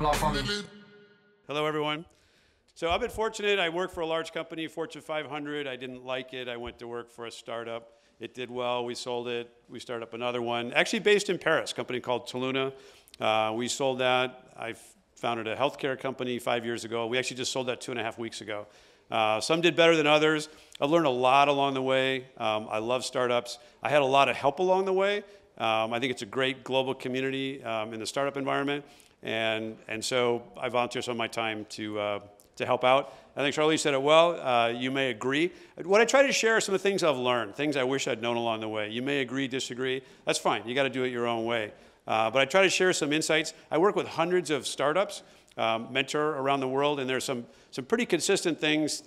Hello, everyone. So I've been fortunate. I worked for a large company, Fortune 500. I didn't like it. I went to work for a startup. It did well. We sold it. We started up another one, actually based in Paris, a company called Toluna. We sold that. I founded a healthcare company 5 years ago. We actually just sold that 2.5 weeks ago. Some did better than others. I learned a lot along the way. I love startups. I had a lot of help along the way. I think it's a great global community in the startup environment. And so I volunteer some of my time to help out. I think Charlie said it well. You may agree. What I try to share are some of the things I've learned, things I wish I'd known along the way. You may agree, disagree. That's fine. You got to do it your own way. But I try to share some insights. I work with hundreds of startups, mentor around the world, and there's some pretty consistent things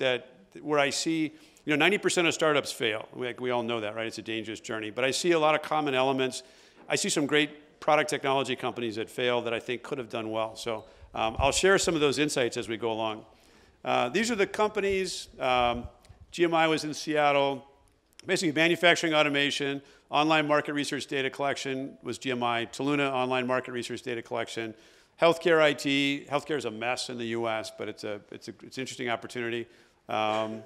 where I see, 90% of startups fail. We all know that, right? It's a dangerous journey. But I see a lot of common elements. I see some great product technology companies that fail that I think could have done well. So I'll share some of those insights as we go along. These are the companies. GMI was in Seattle. Basically, manufacturing automation, online market research data collection was GMI. Toluna, online market research data collection. Healthcare IT. Healthcare is a mess in the U.S., but it's an interesting opportunity. And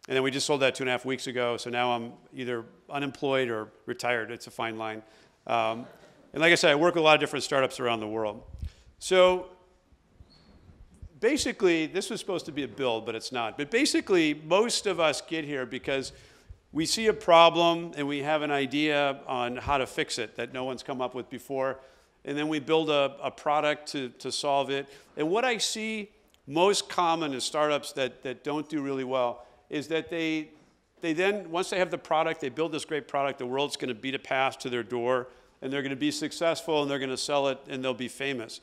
then we just sold that 2.5 weeks ago, so now I'm either unemployed or retired. It's a fine line. And like I said, I work with a lot of different startups around the world. So basically, this was supposed to be a build, but it's not. But basically, most of us get here because we see a problem and we have an idea on how to fix it that no one's come up with before. And then we build a product to solve it. And what I see most common in startups that don't do really well is that they then, once they have the product, they build this great product, the world's going to beat a path to their door, and they're going to be successful, and they're going to sell it, and they'll be famous.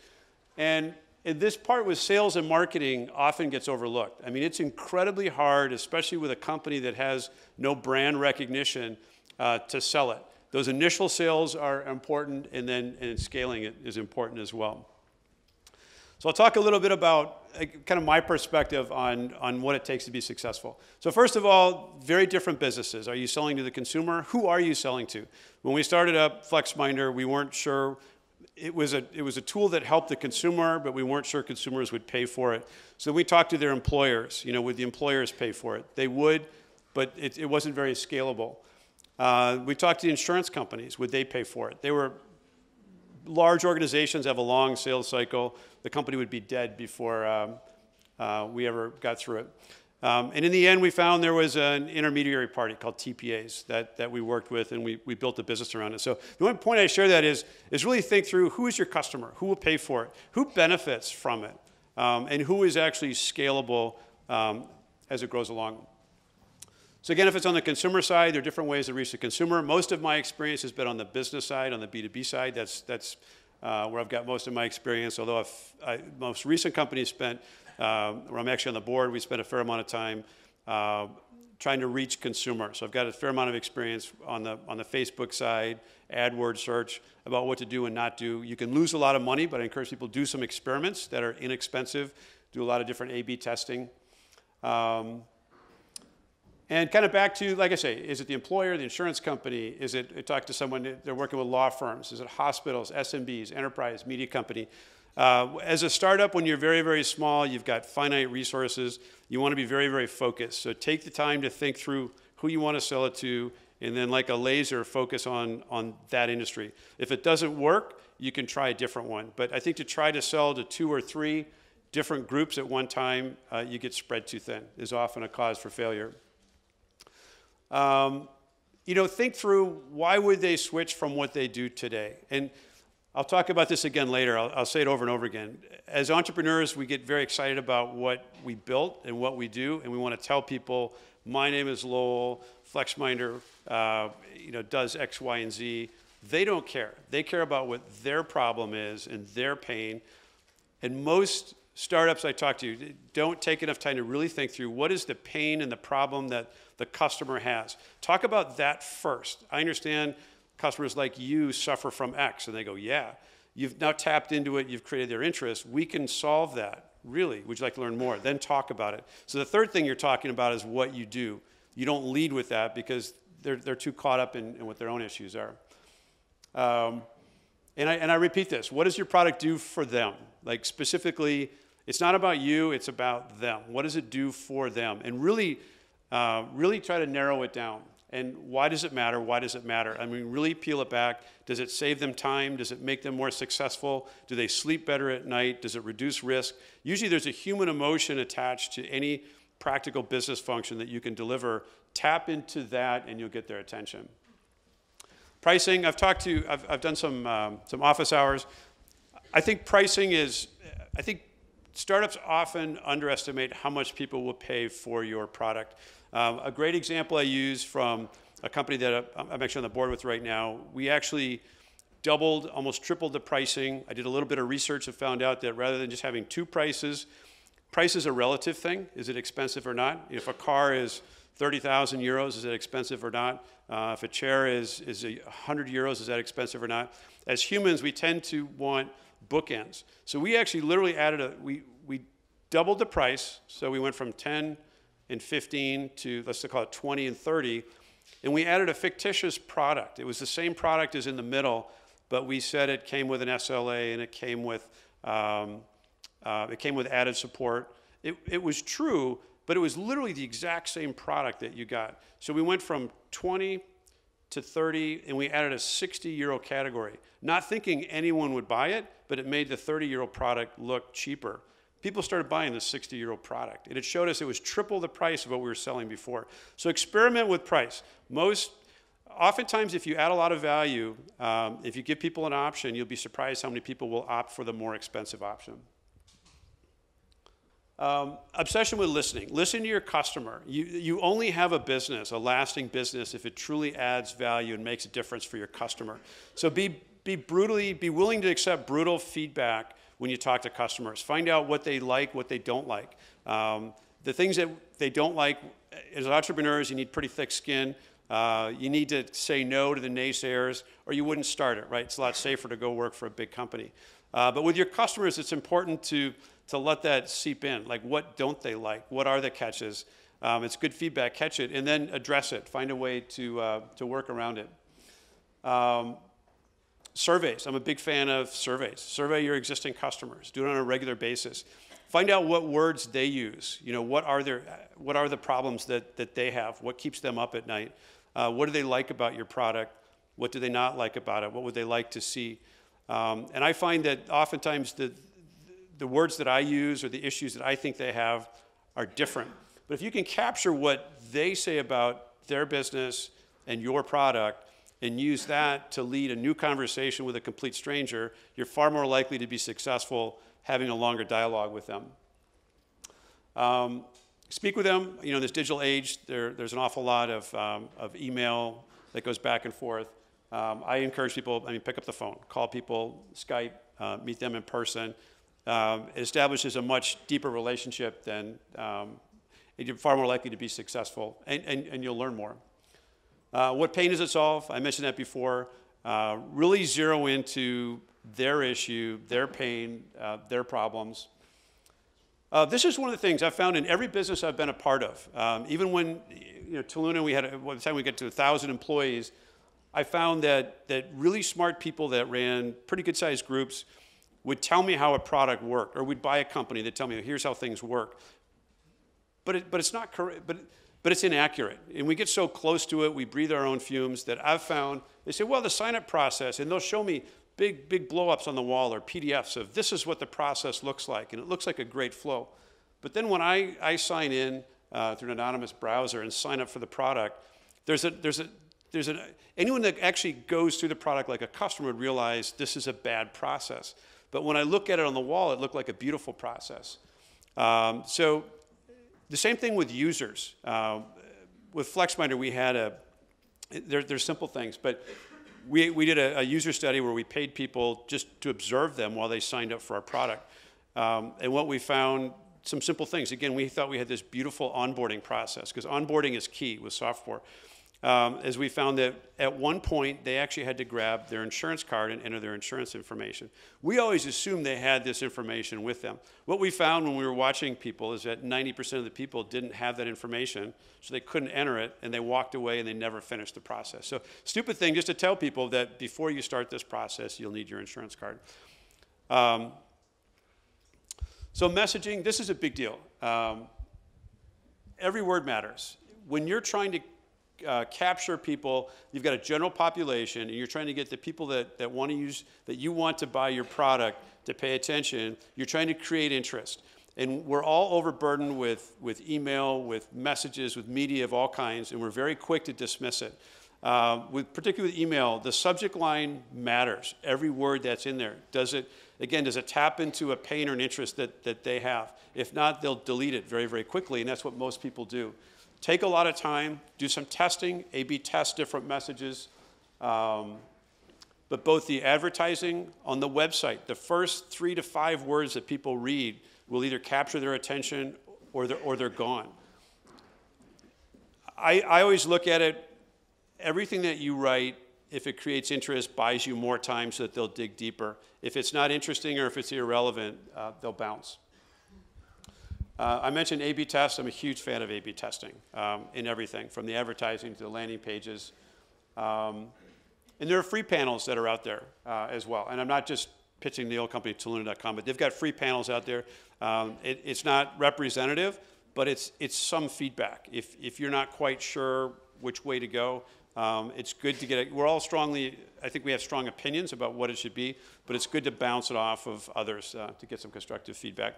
And this part with sales and marketing often gets overlooked. I mean, it's incredibly hard, especially with a company that has no brand recognition, to sell it. Those initial sales are important, and scaling it is important as well. So I'll talk a little bit about kind of my perspective on what it takes to be successful. So first of all, very different businesses. Are you selling to the consumer? Who are you selling to? When we started up FlexMinder, we weren't sure. It was a tool that helped the consumer, but we weren't sure consumers would pay for it. So we talked to their employers. Would the employers pay for it? They would, but it wasn't very scalable. We talked to the insurance companies. Would they pay for it? They were large organizations, have a long sales cycle. The company would be dead before we ever got through it. And in the end, we found there was an intermediary party called TPAs that we worked with, and we built a business around it. So the one point I share that is really think through who is your customer, who will pay for it, who benefits from it, and who is actually scalable as it grows along. So again, if it's on the consumer side, there are different ways to reach the consumer. Most of my experience has been on the business side, on the B2B side. That's where I've got most of my experience, although most recent companies spent, where I'm actually on the board, we spent a fair amount of time trying to reach consumers. So I've got a fair amount of experience on the Facebook side, AdWords search, about what to do and not do. You can lose a lot of money, but I encourage people to do some experiments that are inexpensive, do a lot of different A/B testing. And kind of back to, like I say, is it the employer, the insurance company? Is it talk to someone, they're working with law firms? Is it hospitals, SMBs, enterprise, media company? As a startup, when you're very, very small, you've got finite resources. You want to be very, very focused. So take the time to think through who you want to sell it to, and then like a laser, focus on that industry. If it doesn't work, you can try a different one. But I think to try to sell to 2 or 3 different groups at one time, you get spread too thin, is often a cause for failure. Think through why would they switch from what they do today? And I'll talk about this again later. I'll say it over and over again. As entrepreneurs, we get very excited about what we built and what we do, and we want to tell people, my name is Lowell, FlexMinder does X, Y, and Z. They don't care. They care about what their problem is and their pain. And most startups I talk to don't take enough time to really think through what is the pain and the problem that the customer has. Talk about that first. I understand customers like you suffer from X, and they go, yeah. You've now tapped into it, you've created their interest. We can solve that, really. Would you like to learn more? Then talk about it. So the third thing you're talking about is what you do. You don't lead with that because they're too caught up in what their own issues are. And I repeat this, what does your product do for them? Like specifically, it's not about you, it's about them. What does it do for them? And really, really try to narrow it down. And why does it matter? Why does it matter? I mean, really peel it back. Does it save them time? Does it make them more successful? Do they sleep better at night? Does it reduce risk? Usually there's a human emotion attached to any practical business function that you can deliver. Tap into that and you'll get their attention. Pricing, I've done some office hours. I think pricing is, I think startups often underestimate how much people will pay for your product. A great example I use from a company that I'm actually on the board with right now, we actually doubled, almost tripled the pricing. I did a little bit of research and found out that rather than just having two prices, price is a relative thing. Is it expensive or not? If a car is 30,000 euros, is it expensive or not? If a chair is 100 euros, is that expensive or not? As humans, we tend to want bookends. So we actually literally added we doubled the price. So we went from 10 and 15 to, let's call it 20 and 30. And we added a fictitious product. It was the same product as in the middle, but we said it came with an SLA and it came with added support. It was true, but it was literally the exact same product that you got. So we went from 20 to 30, and we added a 60 euro category. Not thinking anyone would buy it, but it made the 30 euro product look cheaper. People started buying the 60 euro product, and it showed us it was triple the price of what we were selling before. So experiment with price. Oftentimes, if you add a lot of value, if you give people an option, you'll be surprised how many people will opt for the more expensive option. Obsession with listening. Listen to your customer. You only have a business, a lasting business, if it truly adds value and makes a difference for your customer. So be willing to accept brutal feedback when you talk to customers. Find out what they like, what they don't like. The things that they don't like, as entrepreneurs, you need pretty thick skin. You need to say no to the naysayers, or you wouldn't start it, right? It's a lot safer to go work for a big company. But with your customers, it's important to let that seep in. Like, what don't they like? What are the catches? It's good feedback. Catch it, and then address it. Find a way to work around it. Surveys. I'm a big fan of surveys. Survey your existing customers. Do it on a regular basis. Find out what words they use. You know, what are the problems that they have? What keeps them up at night? What do they like about your product? What do they not like about it? What would they like to see? And I find that oftentimes the words that I use or the issues that I think they have are different. But if you can capture what they say about their business and your product and use that to lead a new conversation with a complete stranger, you're far more likely to be successful having a longer dialogue with them. Speak with them. You know, in this digital age, there's an awful lot of email that goes back and forth. I encourage people, pick up the phone, call people, Skype, meet them in person. It establishes a much deeper relationship than, you're far more likely to be successful, and you'll learn more. What pain does it solve? I mentioned that before. Really zero into their issue, their pain, their problems. This is one of the things I've found in every business I've been a part of. Even when, Tuluna, by the time we get to 1,000 employees, I found that really smart people that ran pretty good-sized groups would tell me how a product worked, or we'd buy a company that tell me, here's how things work. But it's not correct. But it's inaccurate. And we get so close to it, we breathe our own fumes, that I've found, they say, well, the sign-up process, and they'll show me big blow-ups on the wall or PDFs of this is what the process looks like, and it looks like a great flow. But then when I sign in through an anonymous browser and sign up for the product, anyone that actually goes through the product like a customer would realize this is a bad process. But when I look at it on the wall, it looked like a beautiful process. So the same thing with users. With FlexMinder, we had there's simple things, but we did a user study where we paid people just to observe them while they signed up for our product. And what we found, some simple things. Again, we thought we had this beautiful onboarding process, because onboarding is key with software. as we found that at one point they actually had to grab their insurance card and enter their insurance information. We always assumed they had this information with them. What we found when we were watching people is that 90% of the people didn't have that information, so they couldn't enter it, and they walked away and they never finished the process. So stupid thing just to tell people that before you start this process, you'll need your insurance card. So messaging, this is a big deal. Every word matters. When you're trying to capture people, you've got a general population, and you're trying to get the people that want to use, that you want to buy your product to pay attention. You're trying to create interest. And we're all overburdened with email, with messages, with media of all kinds, and we're very quick to dismiss it. Particularly with email, the subject line matters. Every word that's in there. Does it tap into a pain or an interest that they have? If not, they'll delete it very, very quickly, and that's what most people do. Take a lot of time, do some testing, A/B test different messages. But both the advertising on the website, the first 3 to 5 words that people read will either capture their attention or they're gone. I always look at it, everything that you write, if it creates interest, buys you more time so that they'll dig deeper. If it's not interesting or if it's irrelevant, they'll bounce. I mentioned A/B tests. I'm a huge fan of A/B testing in everything, from the advertising to the landing pages. And there are free panels that are out there as well. And I'm not just pitching the old company, Toluna.com, but they've got free panels out there. It's not representative, but it's some feedback. If you're not quite sure which way to go, it's good to get it. We're all I think we have strong opinions about what it should be, but it's good to bounce it off of others to get some constructive feedback.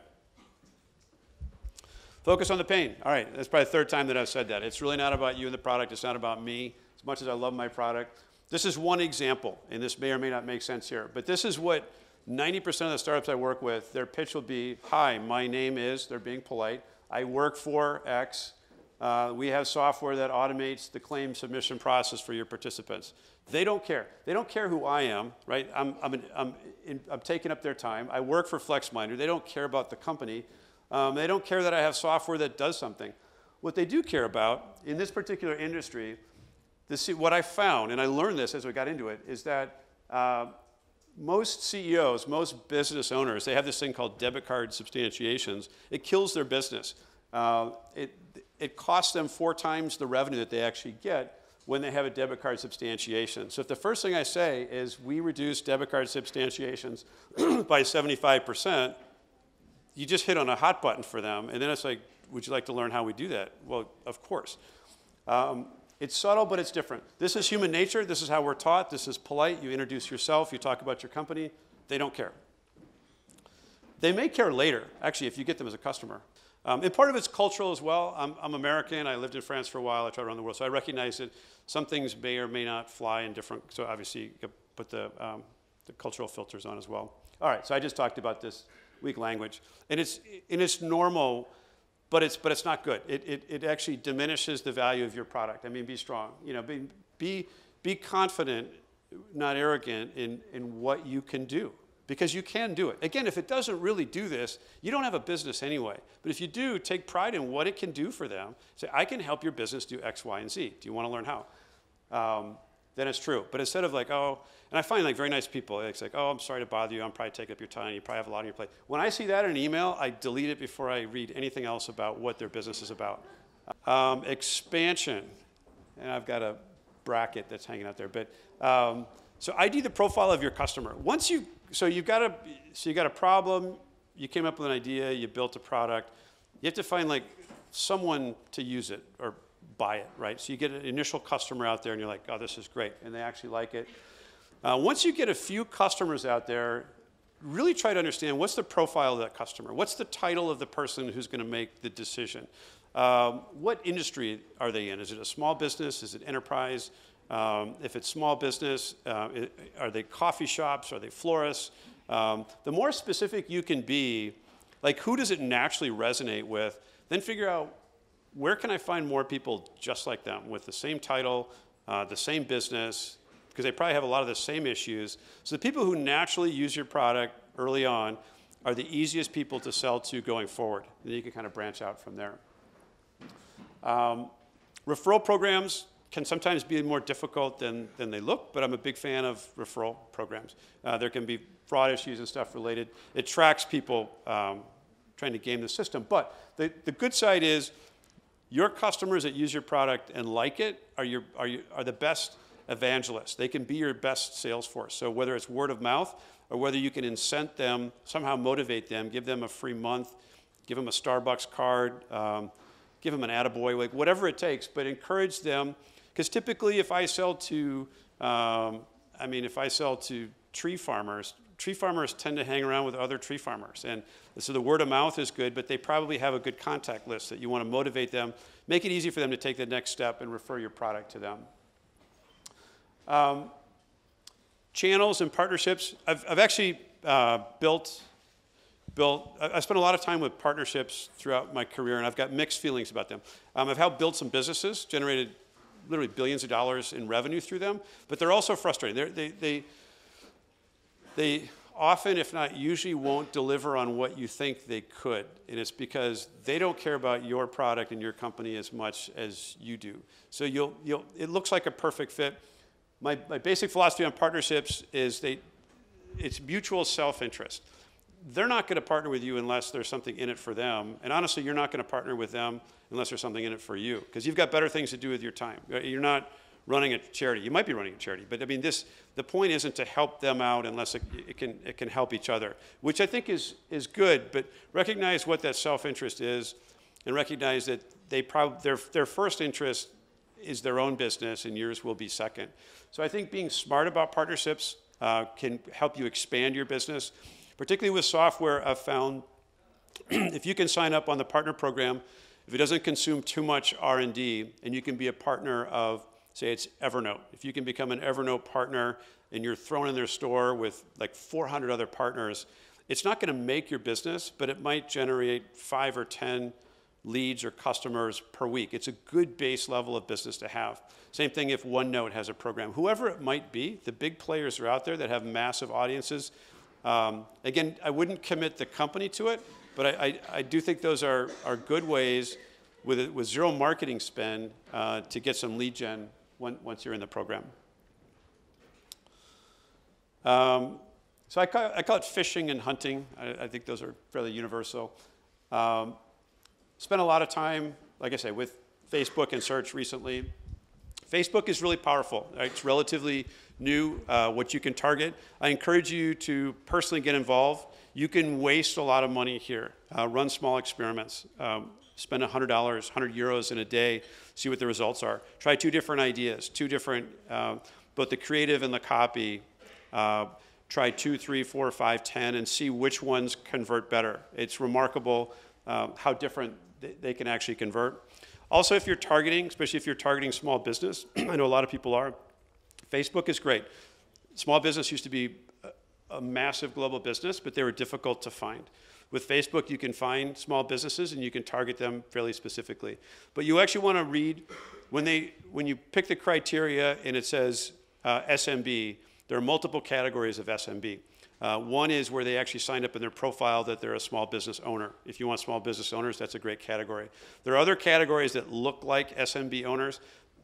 Focus on the pain. All right, that's probably the 3rd time that I've said that. It's really not about you and the product. It's not about me, as much as I love my product. This is one example, and this may or may not make sense here, but this is what 90% of the startups I work with, their pitch will be, hi, my name is, they're being polite, I work for X. We have software that automates the claim submission process for your participants. They don't care. They don't care who I am, right? I'm taking up their time. I work for FlexMinder. They don't care about the company. They don't care that I have software that does something. What they do care about, in this particular industry, what I found, and I learned this as we got into it, is that most CEOs, most business owners, they have this thing called debit card substantiations. It kills their business. It costs them 4 times the revenue that they actually get when they have a debit card substantiation. So if the first thing I say is we reduce debit card substantiations by 75%, you just hit on a hot button for them, and then it's like, would you like to learn how we do that? Well, of course. It's subtle, but it's different. This is human nature. This is how we're taught. This is polite. You introduce yourself. You talk about your company. They don't care. They may care later, actually, if you get them as a customer. And part of it's cultural as well. I'm American. I lived in France for a while. I traveled around the world. So I recognize that some things may or may not fly in different, so obviously you can put the cultural filters on as well. All right, so I just talked about this weak language. And it's normal, but it's not good. It actually diminishes the value of your product. I mean, be strong. You know, be confident, not arrogant in what you can do. Because you can do it. Again, if it doesn't really do this, you don't have a business anyway. But if you do, take pride in what it can do for them. Say, I can help your business do X, Y, and Z. Do you want to learn how? Then it's true. But instead of like, oh, and I find like very nice people, it's like, oh, I'm sorry to bother you. I'm probably taking up your time. You probably have a lot on your plate. When I see that in an email, I delete it before I read anything else about what their business is about. Expansion. And I've got a bracket that's hanging out there. But so ID the profile of your customer. So you got a problem, you came up with an idea, you built a product. You have to find like someone to use it or buy it, right? So you get an initial customer out there and you're like, oh, this is great, and they actually like it. Once you get a few customers out there, really try to understand what's the profile of that customer? What's the title of the person who's going to make the decision? What industry are they in? Is it a small business? Is it enterprise? If it's small business, are they coffee shops? Are they florists? The more specific you can be, like who does it naturally resonate with, then figure out where can I find more people just like them with the same title, the same business, because they probably have a lot of the same issues. So the people who naturally use your product early on are the easiest people to sell to going forward. And then you can kind of branch out from there. Referral programs. can sometimes be more difficult than they look, but I'm a big fan of referral programs. There can be fraud issues and stuff related. It tracks people trying to game the system. But the good side is your customers that use your product and like it are the best evangelists. They can be your best sales force. So whether it's word of mouth or whether you can incent them, somehow motivate them, give them a free month, give them a Starbucks card, give them an attaboy, like whatever it takes, but encourage them. Because typically if I sell to, if I sell to tree farmers tend to hang around with other tree farmers. And so the word of mouth is good, but they probably have a good contact list that you want to motivate them, make it easy for them to take the next step and refer your product to them. Channels and partnerships. I've actually I spent a lot of time with partnerships throughout my career, and I've got mixed feelings about them. I've helped build some businesses, generated literally billions of dollars in revenue through them, but they're also frustrating. They often, if not usually, won't deliver on what you think they could, and it's because they don't care about your product and your company as much as you do. So it looks like a perfect fit. My basic philosophy on partnerships is it's mutual self-interest. They're not going to partner with you unless there's something in it for them. And honestly, you're not going to partner with them unless there's something in it for you, because you've got better things to do with your time. You're not running a charity. You might be running a charity, but I mean, the point isn't to help them out unless it can help each other, which I think is good. But recognize what that self-interest is, and recognize that their first interest is their own business, and yours will be second. So I think being smart about partnerships can help you expand your business. Particularly with software, I've found if you can sign up on the partner program, if it doesn't consume too much R&D, and you can be a partner of, say it's Evernote. If you can become an Evernote partner and you're thrown in their store with like 400 other partners, it's not going to make your business, but it might generate 5 or 10 leads or customers per week. It's a good base level of business to have. Same thing if OneNote has a program. Whoever it might be, the big players are out there that have massive audiences. Again, I wouldn't commit the company to it, but I do think those are good ways with zero marketing spend to get some lead gen once you're in the program. So I call it fishing and hunting. I think those are fairly universal. Spent a lot of time, like I say, with Facebook and search recently. Facebook is really powerful. Right? It's relatively new, what you can target. I encourage you to personally get involved. You can waste a lot of money here. Run small experiments. Spend $100, 100 euros in a day, see what the results are. Try 2 different ideas, 2 different, both the creative and the copy. Try 2, 3, 4, 5, 10, and see which ones convert better. It's remarkable how different they can actually convert. Also, if you're targeting, especially if you're targeting small business, I know a lot of people are, Facebook is great. Small business used to be a massive global business, but they were difficult to find. With Facebook, you can find small businesses and you can target them fairly specifically. But you actually want to read, when you pick the criteria and it says SMB, there are multiple categories of SMB. One is where they actually signed up in their profile that they're a small business owner. If you want small business owners, that's a great category. There are other categories that look like SMB owners,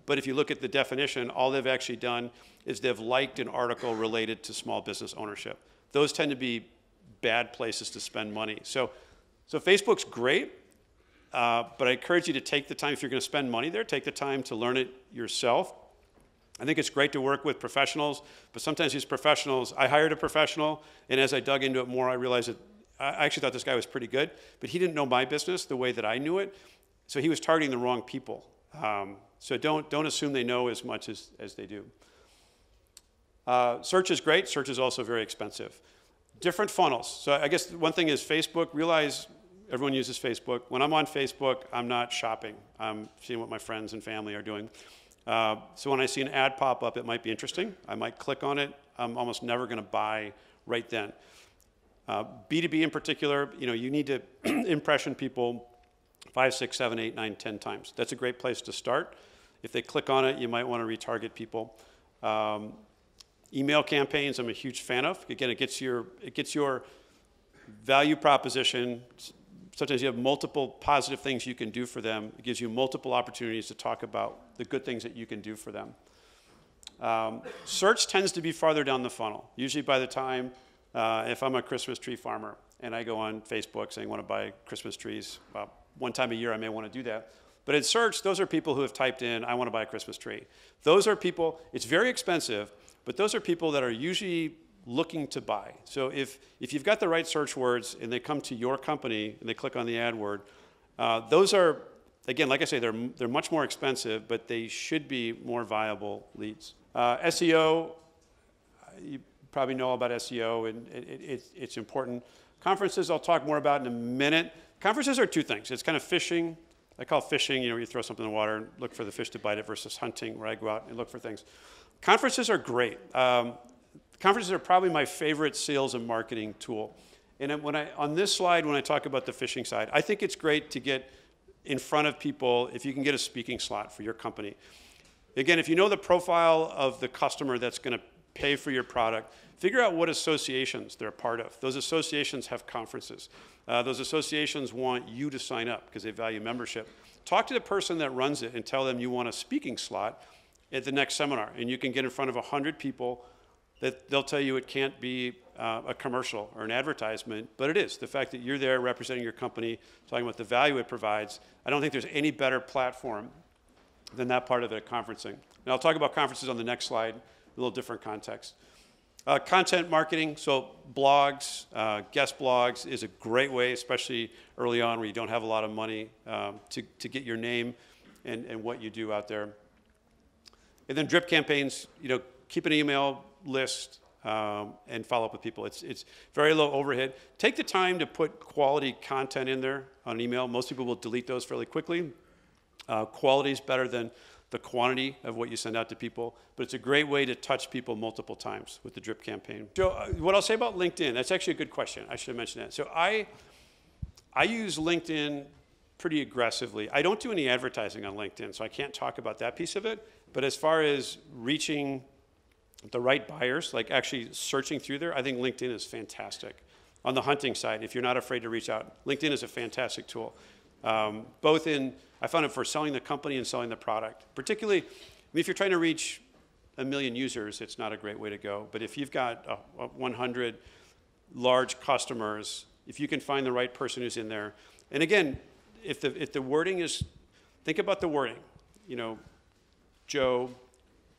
but if you look at the definition, all they've actually done is they've liked an article related to small business ownership. Those tend to be bad places to spend money. So Facebook's great, but I encourage you to take the time, if you're going to spend money there, take the time to learn it yourself. I think it's great to work with professionals, but sometimes these professionals, I hired a professional, and as I dug into it more, I realized that I actually thought this guy was pretty good, but he didn't know my business the way that I knew it, so he was targeting the wrong people. So don't assume they know as much as they do. Search is great. Search is also very expensive. Different funnels. So I guess one thing is Facebook. Realize everyone uses Facebook. When I'm on Facebook, I'm not shopping. I'm seeing what my friends and family are doing. So when I see an ad pop up, it might be interesting. I might click on it. I'm almost never going to buy right then. B2B in particular, you need to impression people 5, 6, 7, 8, 9, 10 times. That's a great place to start. If they click on it, you might want to retarget people. Email campaigns, I'm a huge fan of. Again, it gets your value proposition. Sometimes you have multiple positive things you can do for them. It gives you multiple opportunities to talk about the good things that you can do for them. Search tends to be farther down the funnel. Usually by the time, if I'm a Christmas tree farmer and I go on Facebook saying I want to buy Christmas trees, well, one time a year I may want to do that. But in search, those are people who have typed in, I want to buy a Christmas tree. Those are people, it's very expensive, but those are people that are usually looking to buy. So if you've got the right search words and they come to your company and they click on the ad word, those are, again, like I say, they're much more expensive, but they should be more viable leads. SEO, you probably know about SEO, and it's important. Conferences, I'll talk more about in a minute. Conferences are two things. It's kind of fishing. I call fishing, you throw something in the water and look for the fish to bite it, versus hunting, where I go out and look for things. Conferences are great. Conferences are probably my favorite sales and marketing tool. And on this slide, when I talk about the fishing side, I think it's great to get in front of people if you can get a speaking slot for your company. Again, if you know the profile of the customer that's going to pay for your product, figure out what associations they're a part of. Those associations have conferences. Those associations want you to sign up because they value membership. Talk to the person that runs it and tell them you want a speaking slot at the next seminar. And you can get in front of 100 people that they'll tell you it can't be a commercial or an advertisement, but it is. The fact that you're there representing your company, talking about the value it provides, I don't think there's any better platform than that part of it at conferencing. And I'll talk about conferences on the next slide, a little different context. Content marketing, so blogs, guest blogs is a great way, especially early on where you don't have a lot of money to get your name and what you do out there. And then drip campaigns, keep an email list and follow up with people. It's very low overhead. Take the time to put quality content in there on email. Most people will delete those fairly quickly. Quality is better than the quantity of what you send out to people, but it's a great way to touch people multiple times with the drip campaign. So what I'll say about LinkedIn, that's actually a good question. I should have mentioned that. So I use LinkedIn pretty aggressively. I don't do any advertising on LinkedIn, so I can't talk about that piece of it. But as far as reaching the right buyers, like actually searching through there, I think LinkedIn is fantastic. On the hunting side, if you're not afraid to reach out, LinkedIn is a fantastic tool. I found it for selling the company and selling the product. Particularly, if you're trying to reach 1 million users, it's not a great way to go. But if you've got 100 large customers, if you can find the right person who's in there, and again, if the wording is, think about the wording. Joe,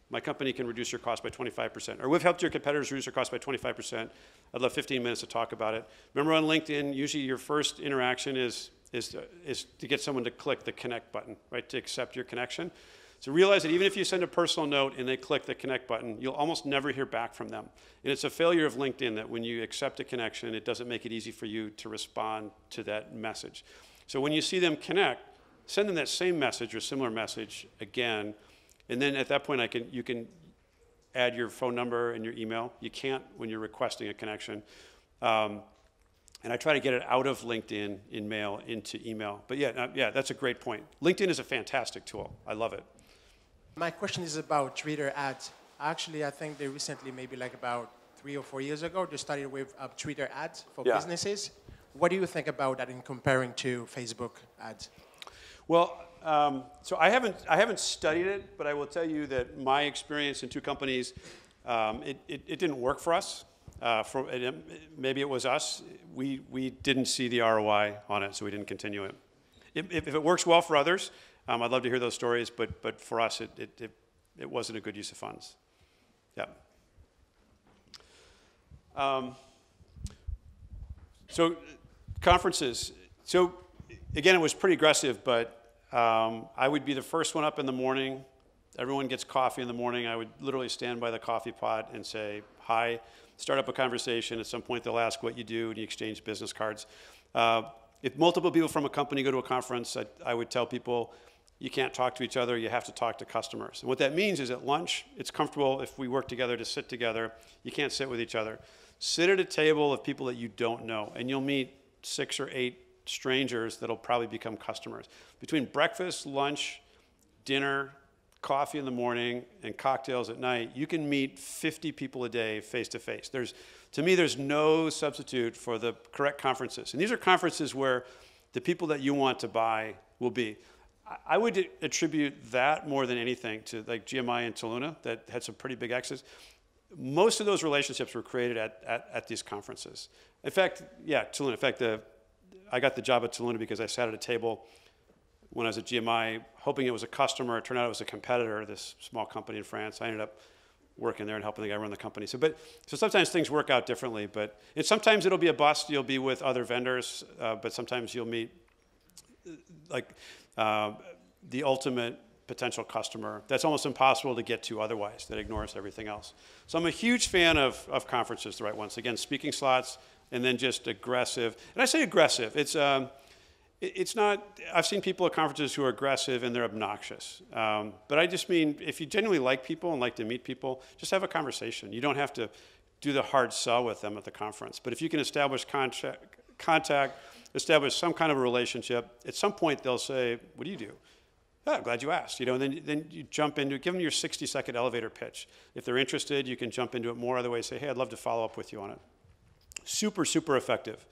my company can reduce your cost by 25%. Or we've helped your competitors reduce their cost by 25%. I'd love 15 minutes to talk about it. Remember on LinkedIn, usually your first interaction is to get someone to click the connect button, right, to accept your connection. So realize that even if you send a personal note and they click the connect button, you'll almost never hear back from them. And it's a failure of LinkedIn that when you accept a connection, it doesn't make it easy for you to respond to that message. So when you see them connect, send them that same message or similar message again, and then at that point you can add your phone number and your email. You can't when you're requesting a connection. And I try to get it out of LinkedIn in mail into email. But yeah, that's a great point. LinkedIn is a fantastic tool. I love it. My question is about Twitter ads. Actually, I think they recently, maybe like about 3 or 4 years ago, they started with Twitter ads for businesses. What do you think about that in comparing to Facebook ads? Well, so I haven't studied it, but I will tell you that my experience in 2 companies, it didn't work for us. Maybe it was us. We didn't see the ROI on it, so we didn't continue it. If it works well for others, I'd love to hear those stories, but for us, it wasn't a good use of funds. Yeah. So conferences. So again, it was pretty aggressive, but I would be the first one up in the morning. Everyone gets coffee in the morning. I would literally stand by the coffee pot and say, hi, start up a conversation. At some point, they'll ask what you do, and you exchange business cards. If multiple people from a company go to a conference, I would tell people, you can't talk to each other. You have to talk to customers. And what that means is at lunch, it's comfortable if we work together to sit together. You can't sit with each other. Sit at a table of people that you don't know, and you'll meet 6 or 8 strangers that'll probably become customers. Between breakfast, lunch, dinner, coffee in the morning, and cocktails at night, you can meet 50 people a day face to face. To me, there's no substitute for the correct conferences. And these are conferences where the people that you want to buy will be. I would attribute that more than anything to like GMI and Toluna that had some pretty big exits. Most of those relationships were created at these conferences. In fact, yeah, Toluna. In fact, I got the job at Toluna because I sat at a table when I was at GMI, hoping it was a customer. It turned out it was a competitor, this small company in France. I ended up working there and helping the guy run the company. So sometimes things work out differently, and sometimes it'll be a bust. You'll be with other vendors, but sometimes you'll meet like the ultimate potential customer that's almost impossible to get to otherwise, that ignores everything else. So I'm a huge fan of conferences, the right ones. Again, speaking slots, and then just aggressive. And I say aggressive. It's not, I've seen people at conferences who are aggressive and they're obnoxious. But I just mean, if you genuinely like people and like to meet people, just have a conversation. You don't have to do the hard sell with them at the conference. But if you can establish contact, establish some kind of a relationship, at some point they'll say, what do you do? Oh, I'm glad you asked. And then you jump into it, give them your 60-second elevator pitch. If they're interested, you can jump into it more. Otherwise, say, hey, I'd love to follow up with you on it. Super, super effective.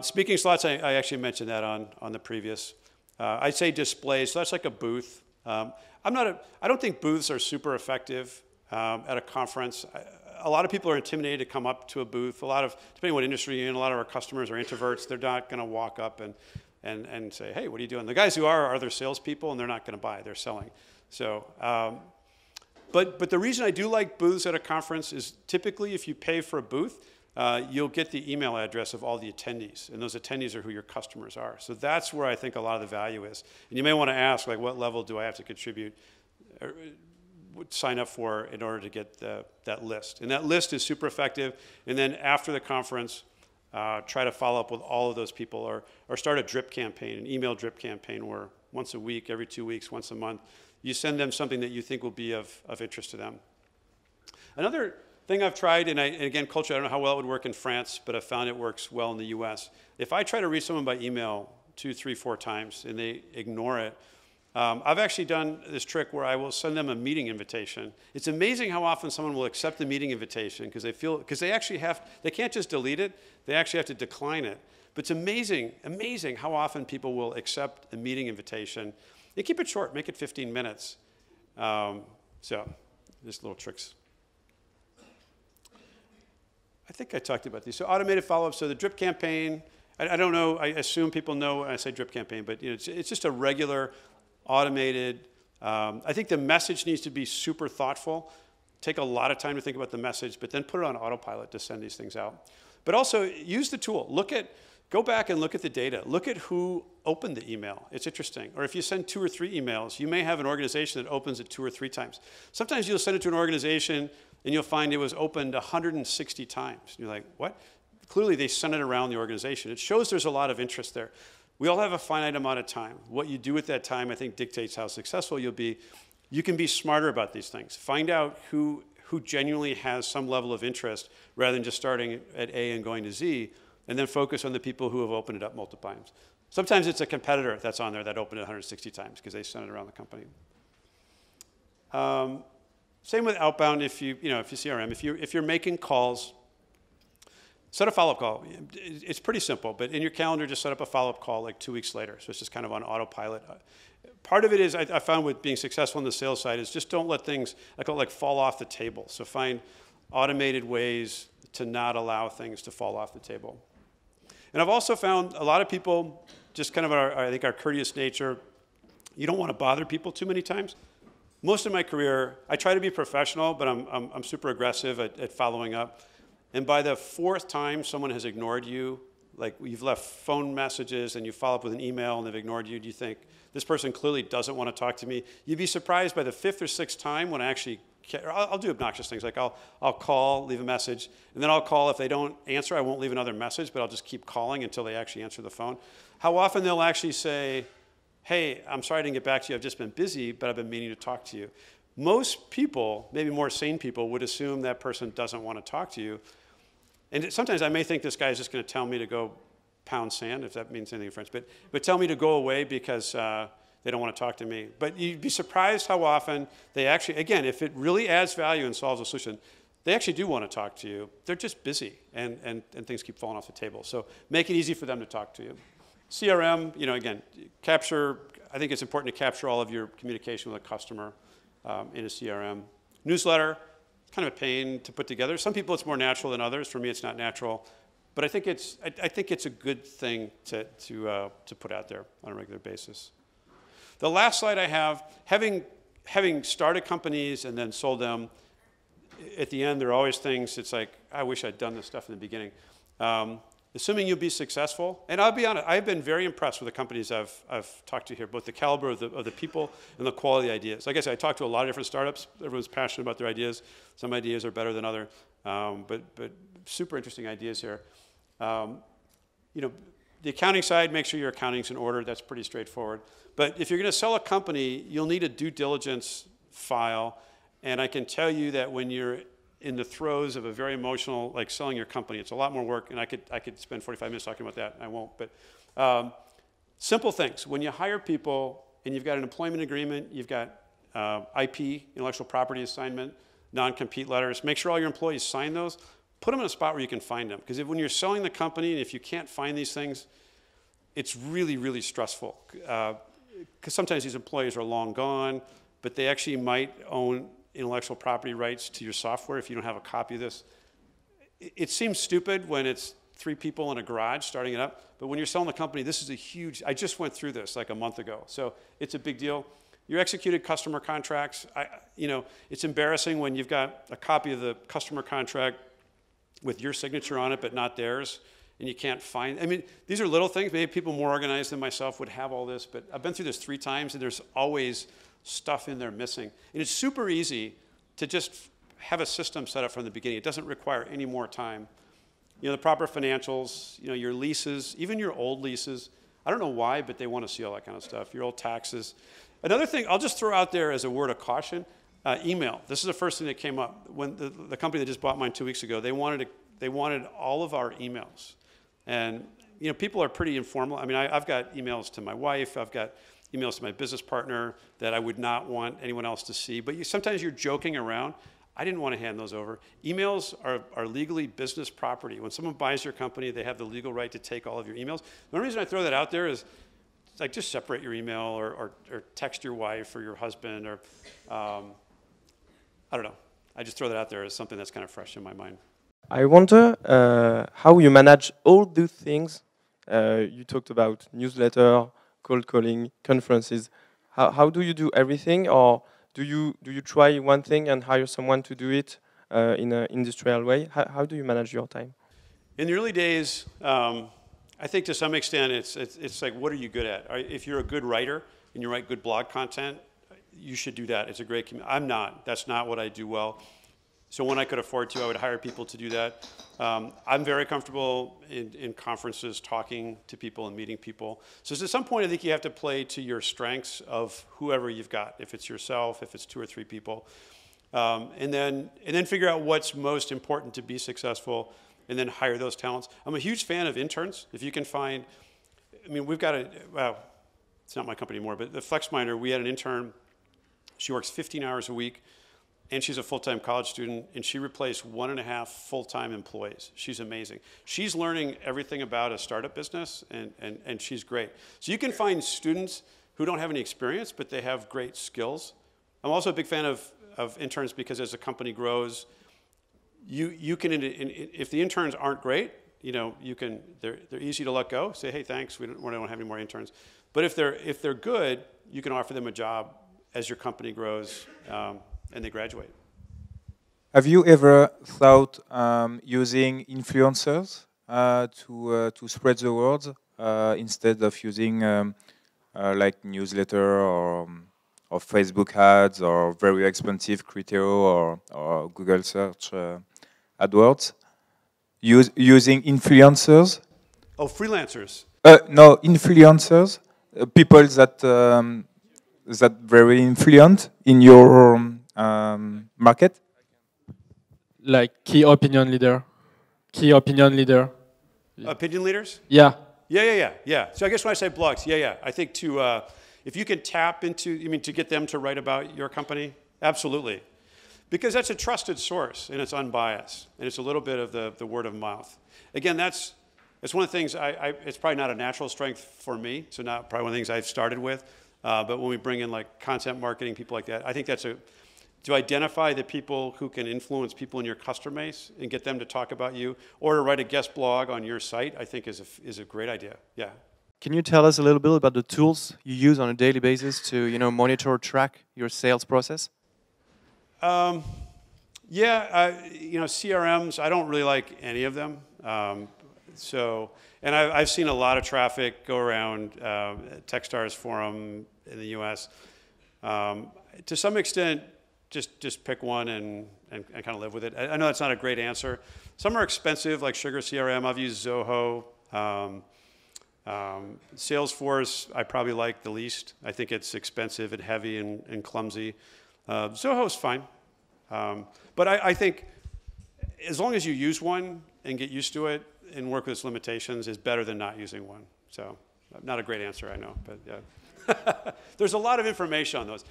Speaking slots, I actually mentioned that on the previous. I'd say displays, so that's like a booth. I don't think booths are super effective at a conference. A lot of people are intimidated to come up to a booth. Depending what industry you're in, a lot of our customers are introverts. They're not going to walk up and say, hey, what are you doing? The guys who are their salespeople, and they're not going to buy. They're selling. So, but the reason I do like booths at a conference is typically if you pay for a booth, you'll get the email address of all the attendees, and those attendees are who your customers are. So that's where I think a lot of the value is. And you may want to ask, like, what level do I have to contribute, or sign up for in order to get that list? And that list is super effective. And then after the conference, try to follow up with all of those people, or start a drip campaign, an email drip campaign, where once a week, every 2 weeks, once a month, you send them something that you think will be of interest to them. Another thing I've tried, and again, culture, I don't know how well it would work in France, but I've found it works well in the US. If I try to reach someone by email 2, 3, 4 times and they ignore it, I've actually done this trick where I will send them a meeting invitation. It's amazing how often someone will accept the meeting invitation because they can't just delete it, they actually have to decline it. But it's amazing how often people will accept a meeting invitation. They keep it short, make it 15 minutes. So, just little tricks. I think I talked about these. So automated follow-up, so the drip campaign, I don't know, I assume people know when I say drip campaign, but it's just a regular automated, I think the message needs to be super thoughtful, take a lot of time to think about the message, but then put it on autopilot to send these things out. But also use the tool, go back and look at the data, look at who opened the email, it's interesting. Or if you send 2 or 3 emails, you may have an organization that opens it 2 or 3 times. Sometimes you'll send it to an organization and you'll find it was opened 160 times. You're like, what? Clearly they sent it around the organization. It shows there's a lot of interest there. We all have a finite amount of time. What you do with that time, I think, dictates how successful you'll be. You can be smarter about these things. Find out who genuinely has some level of interest rather than just starting at A and going to Z, and then focus on the people who have opened it up multiple times. Sometimes it's a competitor that's on there that opened it 160 times because they sent it around the company. Same with outbound. If you CRM, if you're making calls, set a follow-up call. It's pretty simple, but in your calendar, just set up a follow-up call like 2 weeks later. So it's just kind of on autopilot. Part of it is I found with being successful on the sales side is just don't let things fall off the table. So find automated ways to not allow things to fall off the table. And I've also found a lot of people, just kind of our courteous nature, you don't want to bother people too many times. Most of my career, I try to be professional, but I'm super aggressive at following up. And by the 4th time someone has ignored you, like you've left phone messages and you follow up with an email and they've ignored you, do you think, this person clearly doesn't want to talk to me? You'd be surprised by the 5th or 6th time when I actually, I'll do obnoxious things, like I'll call, leave a message, and then I'll call. If they don't answer, I won't leave another message, but I'll just keep calling until they actually answer the phone. How often they'll actually say, hey, I'm sorry I didn't get back to you, I've just been busy, but I've been meaning to talk to you. Most people, maybe more sane people, would assume that person doesn't want to talk to you. And sometimes I may think this guy is just going to tell me to go pound sand, if that means anything in French, but tell me to go away because they don't want to talk to me. But you'd be surprised how often they actually, again, if it really adds value and solves a solution, they actually do want to talk to you. They're just busy, and things keep falling off the table. So make it easy for them to talk to you. CRM, again, capture I think it's important to capture all of your communication with a customer in a CRM. Newsletter, kind of a pain to put together. Some people it's more natural than others. For me, it's not natural. But I think it's a good thing to put out there on a regular basis. The last slide I have, having started companies and then sold them, at the end there are always things, it's like, I wish I'd done this stuff in the beginning. Assuming you'll be successful, and I'll be honest, I've been very impressed with the companies I've talked to here, both the caliber of the people and the quality of the ideas. Like I said, I talked to a lot of different startups. Everyone's passionate about their ideas. Some ideas are better than others, but super interesting ideas here. You know, the accounting side, make sure your accounting's in order. That's pretty straightforward. But if you're going to sell a company, you'll need a due diligence file. And I can tell you that when you're in the throes of a very emotional, like selling your company, it's a lot more work. And I could spend 45 minutes talking about that, and I won't. But simple things. When you hire people and you've got an employment agreement, you've got IP, intellectual property assignment, non-compete letters, make sure all your employees sign those. Put them in a spot where you can find them. Because when you're selling the company and if you can't find these things, it's really, really stressful. Because sometimes these employees are long gone, but they actually might own intellectual property rights to your software if you don't have a copy of this. It seems stupid when it's 3 people in a garage starting it up, but when you're selling the company, this is a huge, I just went through this like a month ago, so it's a big deal. Your executed customer contracts, you know, it's embarrassing when you've got a copy of the customer contract with your signature on it, but not theirs, and you can't find, I mean, these are little things. Maybe people more organized than myself would have all this, but I've been through this 3 times, and there's always stuff in there missing. And it's super easy to just have a system set up from the beginning. It doesn't require any more time. You know, the proper financials, you know, your leases, even your old leases. I don't know why, but they want to see all that kind of stuff. Your old taxes. Another thing I'll just throw out there as a word of caution, email. This is the first thing that came up. When the company that just bought mine 2 weeks ago, they wanted all of our emails. And, you know, people are pretty informal. I mean, I've got emails to my wife. I've got emails to my business partner that I would not want anyone else to see. But sometimes you're joking around. I didn't want to hand those over. Emails are legally business property. When someone buys your company, they have the legal right to take all of your emails. The only reason I throw that out there is, like, just separate your email or text your wife or your husband or, I don't know. I just throw that out there as something that's kind of fresh in my mind. I wonder how you manage all those things. You talked about newsletter, cold calling, conferences. How do you do everything, or do you try one thing and hire someone to do it in an industrial way? How do you manage your time? In the early days, I think to some extent it's like, what are you good at? If you're a good writer and you write good blog content, you should do that. It's a great community. I'm not. That's not what I do well. So when I could afford to, I would hire people to do that. I'm very comfortable in conferences, talking to people and meeting people. So at some point, I think you have to play to your strengths of whoever you've got, if it's yourself, if it's 2 or 3 people. And then figure out what's most important to be successful, and then hire those talents. I'm a huge fan of interns. If you can find, I mean, we've got well, it's not my company anymore, but the FlexMinder, we had an intern. She works 15 hours a week. And she's a full-time college student, and she replaced 1.5 full-time employees. She's amazing. She's learning everything about a startup business, and she's great. So you can find students who don't have any experience, but they have great skills. I'm also a big fan of interns because as a company grows, you can, if the interns aren't great, you know, they're easy to let go. Say, hey, thanks, we don't have any more interns. But if they're good, you can offer them a job as your company grows. And they graduate. Have you ever thought using influencers to spread the word instead of using like newsletter or Facebook ads or very expensive Criteo or Google search AdWords? Using influencers? Oh, freelancers. No, influencers, people that very influent in your market? Like key opinion leader. Opinion leaders? Yeah. Yeah. So I guess when I say blogs, yeah. I think if you can tap into, you mean to get them to write about your company? Absolutely. Because that's a trusted source, and it's unbiased, and it's a little bit of the word of mouth. Again, it's one of the things, it's probably not a natural strength for me, so not probably one of the things I've started with. But when we bring in like content marketing, people like that, I think that's to identify the people who can influence people in your customer base and get them to talk about you, or to write a guest blog on your site, I think is a great idea. Yeah. Can you tell us a little bit about the tools you use on a daily basis to, monitor or track your sales process? Yeah, CRMs, I don't really like any of them. And I've seen a lot of traffic go around Techstars forum in the US. To some extent, just pick one and kind of live with it. I know that's not a great answer. Some are expensive, like Sugar CRM. I've used Zoho. Salesforce, I probably like the least. I think it's expensive and heavy and clumsy. Zoho's fine. But I think as long as you use one and get used to it and work with its limitations is better than not using one. So not a great answer, I know, but yeah. There's a lot of information on those.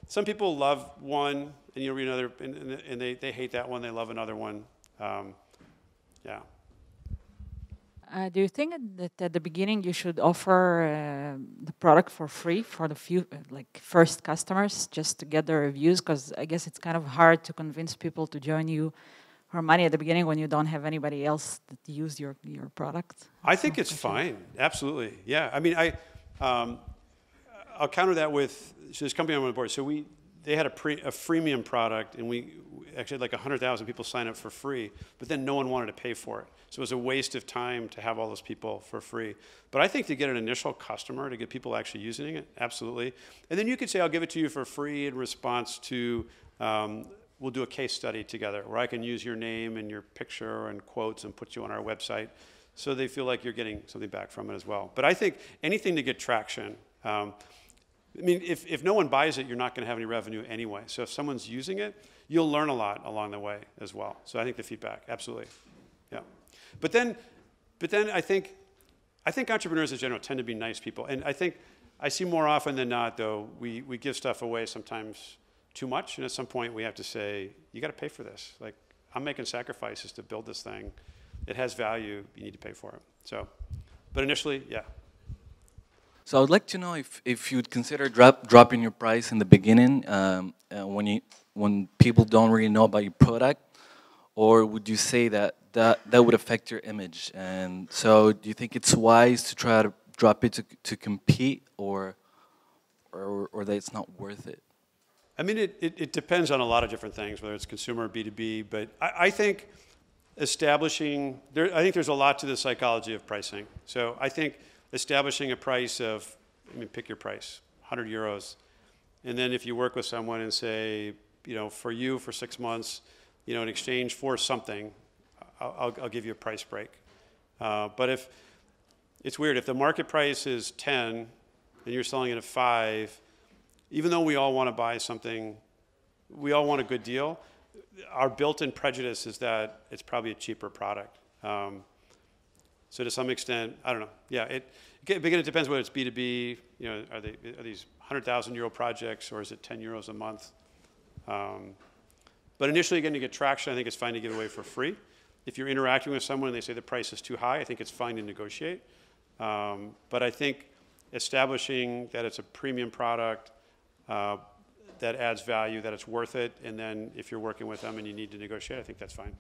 Some people love one, and you read another, and they hate that one. They love another one. Yeah. Do you think that at the beginning you should offer the product for free for the few, first customers, just to get their reviews? Because I guess it's kind of hard to convince people to join you for money at the beginning when you don't have anybody else that use your product. I think it's fine. Absolutely. Yeah. I mean, I'll counter that with this company I'm on board. So they had a freemium product, and we actually had like 100,000 people sign up for free, but then no one wanted to pay for it. So it was a waste of time to have all those people for free. But I think to get an initial customer, to get people actually using it, absolutely. And then you could say, I'll give it to you for free in response to, we'll do a case study together where I can use your name and your picture and quotes and put you on our website, so they feel like you're getting something back from it as well. But I think anything to get traction. I mean, if no one buys it, you're not going to have any revenue anyway. So if someone's using it, you'll learn a lot along the way as well. So I think the feedback, absolutely, yeah. But then I think entrepreneurs in general tend to be nice people, and I think I see more often than not, though, we give stuff away sometimes too much, and at some point we have to say, you got to pay for this. Like, I'm making sacrifices to build this thing. It has value. You need to pay for it. So, but initially, yeah. So I would like to know if you'd consider dropping your price in the beginning when people don't really know about your product, or would you say that would affect your image? And so do you think it's wise to try to drop it to compete, or that it's not worth it? I mean, it depends on a lot of different things, whether it's consumer or B2B, but I think I think there's a lot to the psychology of pricing. So I think establishing a price of, pick your price, 100 euros. And then if you work with someone and say, for you for 6 months, in exchange for something, I'll give you a price break. But if it's weird, if the market price is 10 and you're selling it at 5, even though we all want to buy something, we all want a good deal, our built-in prejudice is that it's probably a cheaper product. So to some extent, I don't know. Yeah, again, it depends whether it's B2B. Are these 100,000 euro projects, or is it 10 euros a month? But initially, again, to get traction, I think it's fine to give away for free. If you're interacting with someone and they say the price is too high, I think it's fine to negotiate. But I think establishing that it's a premium product that adds value, that it's worth it, and then if you're working with them and you need to negotiate, I think that's fine.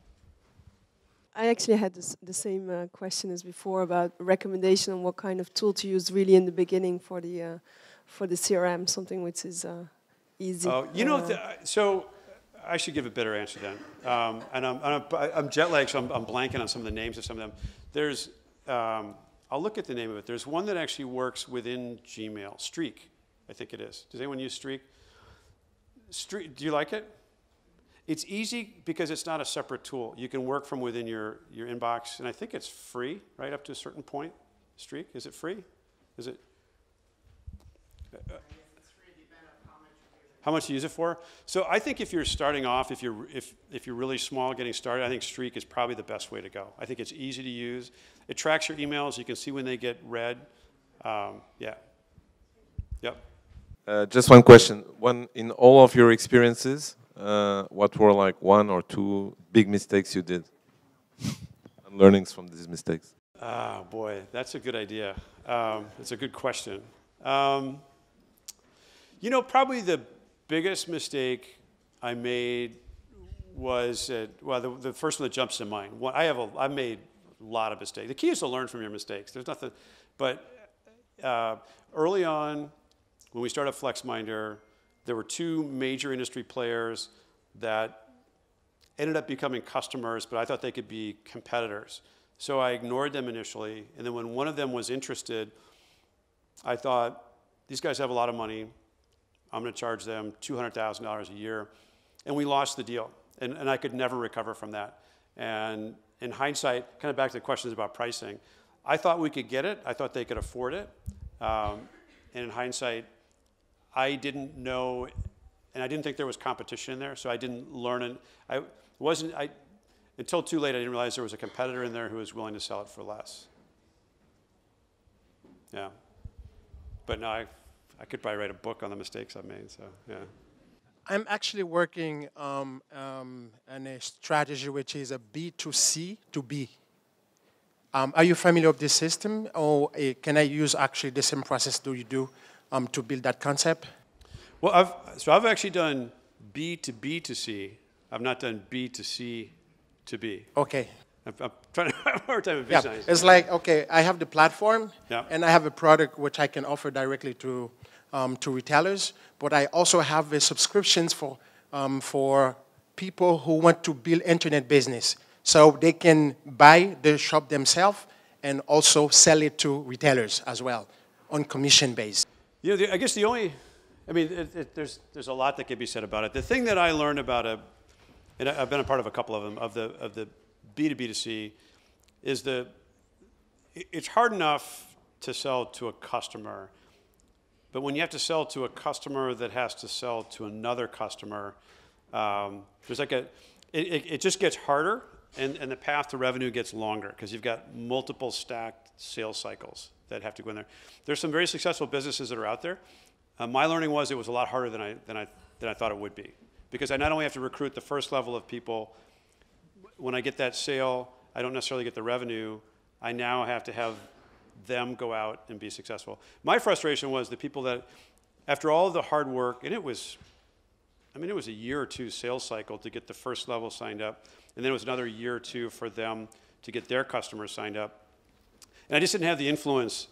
I actually had the same question as before about recommendation on what kind of tool to use really in the beginning for the CRM, something which is easy. So I should give a better answer then. And I'm jet lagged, so I'm blanking on some of the names of some of them. There's, I'll look at the name of it. There's one that actually works within Gmail, Streak, I think it is. Does anyone use Streak? Streak, do you like it? It's easy because it's not a separate tool. You can work from within your inbox, and I think it's free, right, up to a certain point. Streak, is it free? Is it? How much you use it for? So I think if you're starting off, if you're really small getting started, I think Streak is probably the best way to go. I think it's easy to use. It tracks your emails. You can see when they get read. Yeah. Yep. Just one question. In all of your experiences, what were like 1 or 2 big mistakes you did? And learnings from these mistakes? Ah, boy, that's a good idea. It's a good question. You know, probably the biggest mistake I made was, well, the first one that jumps to mind. I've made a lot of mistakes. The key is to learn from your mistakes. There's nothing, but early on, when we started FlexMinder, there were two major industry players that ended up becoming customers, but I thought they could be competitors. So I ignored them initially, and then when one of them was interested, I thought, these guys have a lot of money. I'm going to charge them $200,000 a year. And we lost the deal. And I could never recover from that. And in hindsight, kind of back to the questions about pricing, I thought we could get it. I thought they could afford it. And in hindsight, I didn't know, and I didn't think there was competition in there, so I didn't learn it. Until too late, I didn't realize there was a competitor in there who was willing to sell it for less. Yeah. But no, I could probably write a book on the mistakes I've made, so yeah. I'm actually working on a strategy which is a B2C to B. Are you familiar with this system, or can I use actually the same process do you do to build that concept? Well, I've actually done B to B to C. I've not done B to C to B. Okay. I'm trying to have a hard time with visualizing. It's like, okay, I have the platform, yeah, and I have a product which I can offer directly to retailers, but I also have subscriptions for people who want to build internet business. So they can buy the shop themselves and also sell it to retailers as well on commission base. You know, I guess the only, I mean, there's a lot that can be said about it. The thing that I learned about and I've been a part of a couple of them, of the B to B to C, is it's hard enough to sell to a customer, but when you have to sell to a customer that has to sell to another customer, there's like it just gets harder, and the path to revenue gets longer because you've got multiple stacked sales cycles that have to go in there. There's some very successful businesses that are out there. My learning was it was a lot harder than I thought it would be, because I not only have to recruit the first level of people. When I get that sale, I don't necessarily get the revenue. I now have to have them go out and be successful. My frustration was the people that, after all of the hard work, and it was a year or two sales cycle to get the first level signed up, and then it was another year or two for them to get their customers signed up. And I just didn't have the influence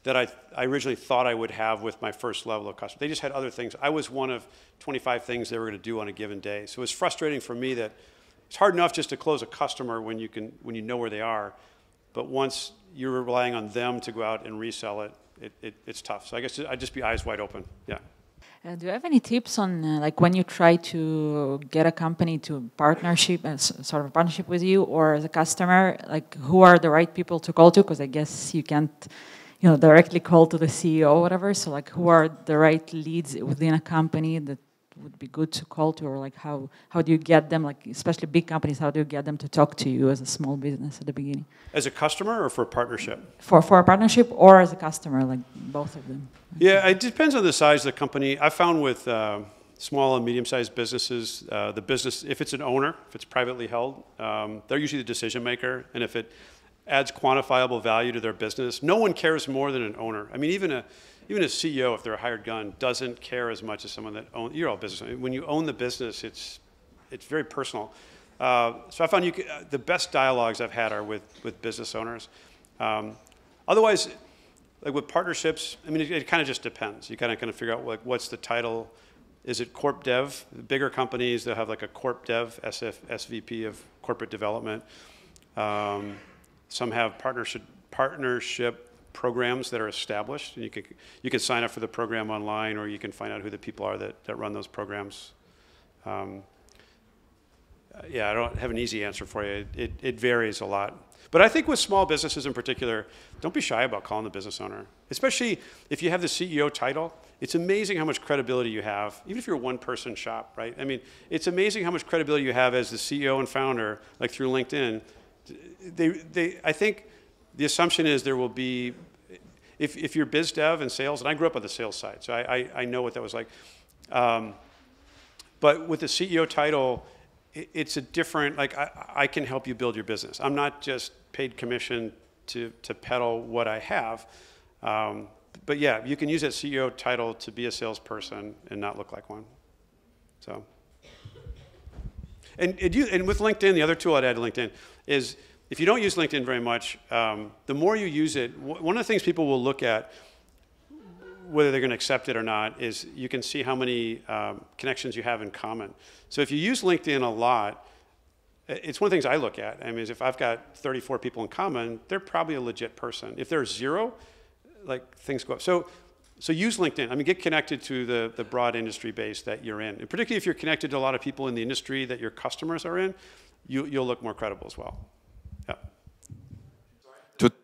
that I originally thought I would have with my first level of customers. They just had other things. I was one of 25 things they were going to do on a given day. So it was frustrating for me that it's hard enough just to close a customer when you know where they are, but once you're relying on them to go out and resell it's tough. So I guess I'd just be eyes wide open. Yeah. Do you have any tips on like when you try to get a company to partnership, sort of a partnership with you, or as a customer, like who are the right people to call to? Because I guess you can't, directly call to the CEO or whatever. So like, who are the right leads within a company that would be good to call to, or like how do you get them, like especially big companies, how do you get them to talk to you as a small business at the beginning? As a customer or for a partnership? For a partnership or as a customer, like both of them. Yeah, it depends on the size of the company. I found with small and medium-sized businesses, the business, if it's an owner, if it's privately held, they're usually the decision maker, and if it adds quantifiable value to their business, no one cares more than an owner. I mean, even a CEO, if they're a hired gun, doesn't care as much as someone that owns. You're all business. When you own the business, it's very personal. So I found the best dialogues I've had are with business owners. Otherwise, like with partnerships, I mean, it kind of just depends. You kind of figure out like what's the title. Is it corp dev? The bigger companies that have like a corp dev, SVP of corporate development. Some have partnership programs that are established, and you can sign up for the program online, or you can find out who the people are that run those programs. Yeah, I don't have an easy answer for you. It varies a lot. But I think with small businesses in particular, don't be shy about calling the business owner, especially if you have the CEO title. It's amazing how much credibility you have, even if you're a one-person shop, right? I mean, it's amazing how much credibility you have as the CEO and founder, like through LinkedIn. I think the assumption is there will be, if you're biz dev and sales, and I grew up on the sales side, so I know what that was like. But with the CEO title, it's a different, like I can help you build your business. I'm not just paid commission to peddle what I have. but yeah, you can use that CEO title to be a salesperson and not look like one. So, and with LinkedIn, the other tool I'd add to LinkedIn is if you don't use LinkedIn very much, the more you use it, one of the things people will look at, whether they're going to accept it or not, is you can see how many connections you have in common. So if you use LinkedIn a lot, it's one of the things I look at. I mean, if I've got 34 people in common, they're probably a legit person. If there's 0, like things go up. So use LinkedIn. I mean, get connected to the broad industry base that you're in. And particularly if you're connected to a lot of people in the industry that your customers are in, you'll look more credible as well. Yeah.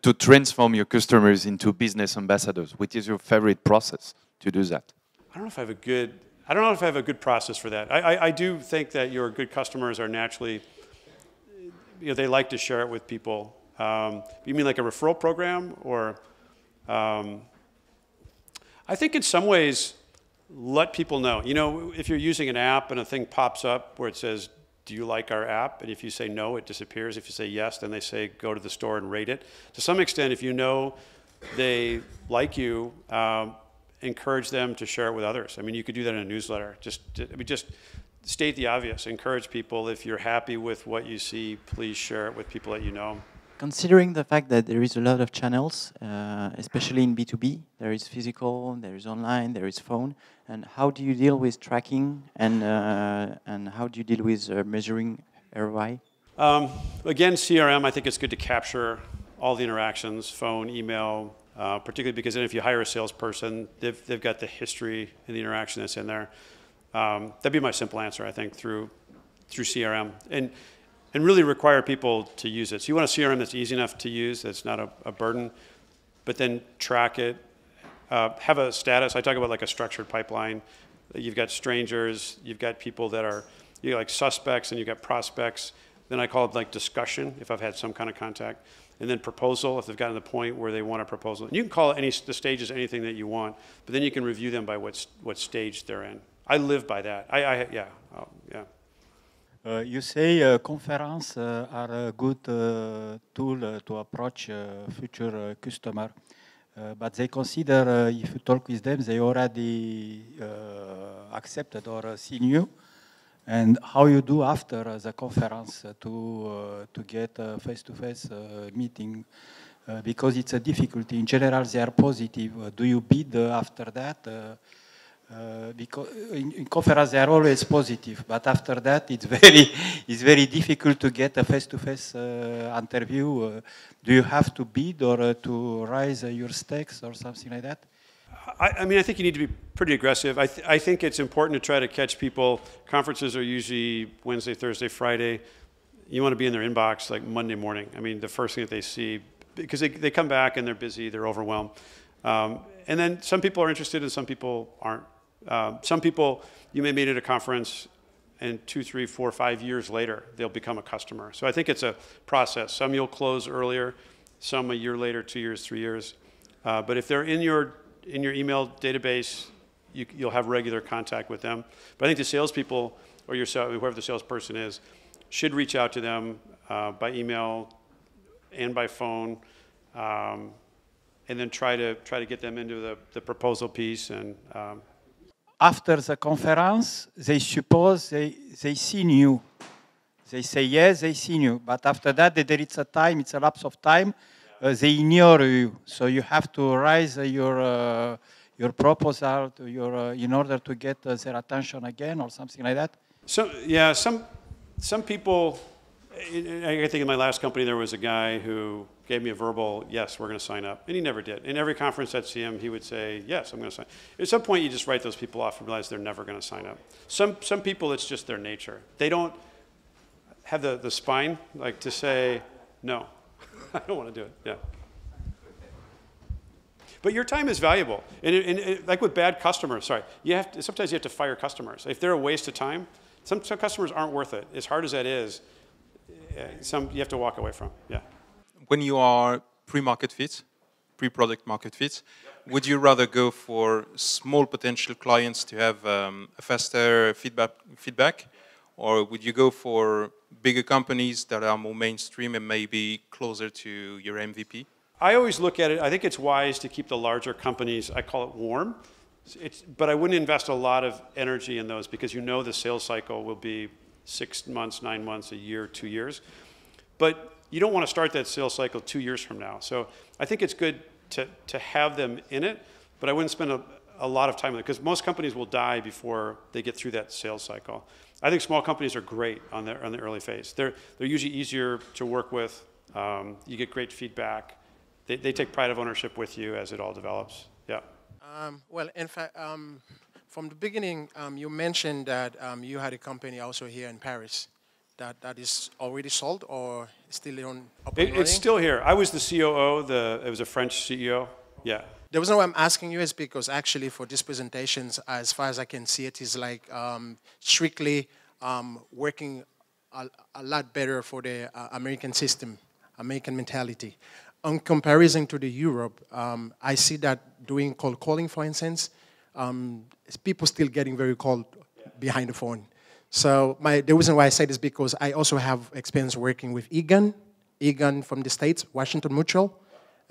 To transform your customers into business ambassadors, which is your favorite process to do that? I don't know if I have a good process for that. I do think that your good customers are naturally, they like to share it with people. You mean like a referral program, or I think in some ways let people know. If you're using an app and a thing pops up where it says, do you like our app? And if you say no, it disappears. If you say yes, then they say go to the store and rate it. To some extent, if you know they like you, encourage them to share it with others. I mean, you could do that in a newsletter. Just state the obvious. Encourage people. If you're happy with what you see, please share it with people that you know. Considering the fact that there is a lot of channels, especially in B2B, there is physical, there is online, there is phone, and how do you deal with tracking, and how do you deal with measuring ROI? Again, CRM, I think it's good to capture all the interactions, phone, email, particularly because then if you hire a salesperson, they've got the history and the interaction that's in there. That'd be my simple answer, I think, through CRM. And really require people to use it. So you want a CRM that's easy enough to use, that's not a burden, but then track it. Have a status. I talk about like a structured pipeline. You've got strangers, you've got people that are like suspects, and you've got prospects. Then I call it like discussion, if I've had some kind of contact. And then proposal, if they've gotten to the point where they want a proposal. And you can call the stages anything that you want, but then you can review them by what stage they're in. I live by that. Yeah. You say conferences are a good tool to approach future customer, but they consider if you talk with them, they already accepted or seen you, and how you do after the conference to get a face-to-face meeting, because it's a difficulty. In general, they are positive. Do you bid after that? Because in conference they are always positive, but after that it's very difficult to get a face-to-face interview. Do you have to bid or to raise your stakes or something like that? I mean, I think you need to be pretty aggressive. I think it's important to try to catch people. Conferences are usually Wednesday, Thursday, Friday. You want to be in their inbox like Monday morning. I mean, the first thing that they see, because they come back and they're busy, they're overwhelmed. And then some people are interested and some people aren't. Some people you may meet at a conference, and 2, 3, 4, 5 years later, they'll become a customer. So I think it's a process. Some you'll close earlier, some a year later, 2 years, 3 years. But if they're in your email database, you'll have regular contact with them. But I think the salespeople, or whoever the salesperson is, should reach out to them by email and by phone, and then try to get them into the proposal piece. And after the conference, they suppose they seen you. They say yes, they seen you. But after that, there is a lapse of time. They ignore you. So you have to raise your proposal in order to get their attention again, or something like that. So yeah, some people. I think in my last company there was a guy who gave me a verbal, yes, we're going to sign up. And he never did. In every conference I'd see him, he would say, yes, I'm going to sign up. At some point you just write those people off and realize they're never going to sign up. Some people, it's just their nature. They don't have the spine like to say, no, I don't want to do it. Yeah. But your time is valuable. And like with bad customers, sometimes you have to fire customers. If they're a waste of time, some customers aren't worth it. As hard as that is, you have to walk away from. Yeah. When you are pre-market fit, pre-product market fit, would you rather go for small potential clients to have a faster feedback, or would you go for bigger companies that are more mainstream and maybe closer to your MVP? I always look at it, I think it's wise to keep the larger companies, I call it warm, but I wouldn't invest a lot of energy in those because you know the sales cycle will be 6 months, 9 months, a year, 2 years. But you don't want to start that sales cycle 2 years from now. So I think it's good to have them in it, but I wouldn't spend a lot of time on it because most companies will die before they get through that sales cycle. I think small companies are great on the early phase. They're usually easier to work with. You get great feedback. They take pride of ownership with you as it all develops. Yeah. Well, in fact, from the beginning, you mentioned that you had a company also here in Paris that is already sold or still on up and running? It's still here. I was the COO. It was a French CEO. Yeah. The reason why I'm asking you is because actually for these presentations, as far as I can see it, is like strictly working a lot better for the American system, American mentality. On comparison to the Europe, I see that doing cold calling, for instance, people still getting very cold behind the phone. So the reason why I say this is because I also have experience working with Egan from the States, Washington Mutual,